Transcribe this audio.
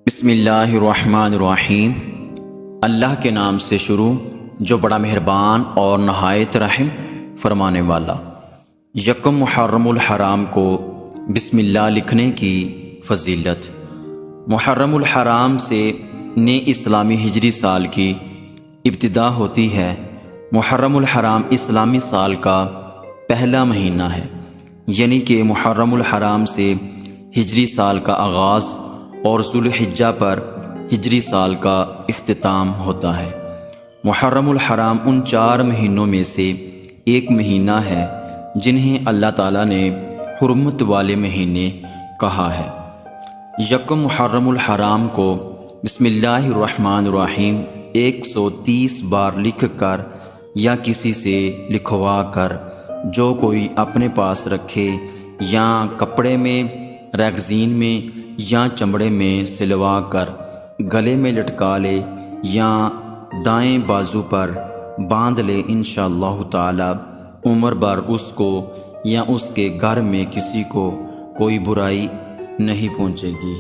بسم اللہ الرحمن الرحیم۔ اللہ کے نام سے شروع جو بڑا مہربان اور نہایت رحم فرمانے والا۔ یکم محرم الحرام کو بسم اللہ لکھنے کی فضیلت۔ محرم الحرام سے نئے اسلامی ہجری سال کی ابتدا ہوتی ہے۔ محرم الحرام اسلامی سال کا پہلا مہینہ ہے، یعنی کہ محرم الحرام سے ہجری سال کا آغاز اور ذوالحجہ پر ہجری سال کا اختتام ہوتا ہے۔ محرم الحرام ان 4 مہینوں میں سے ایک مہینہ ہے جنہیں اللہ تعالیٰ نے حرمت والے مہینے کہا ہے۔ یکم محرم الحرام کو بسم اللہ الرحمن الرحیم 130 بار لکھ کر یا کسی سے لکھوا کر جو کوئی اپنے پاس رکھے یا کپڑے میں، ریگزین میں یا چمڑے میں سلوا کر گلے میں لٹکا لے یا دائیں بازو پر باندھ لے، انشاءاللہ تعالی عمر بھر اس کو یا اس کے گھر میں کسی کو کوئی برائی نہیں پہنچے گی۔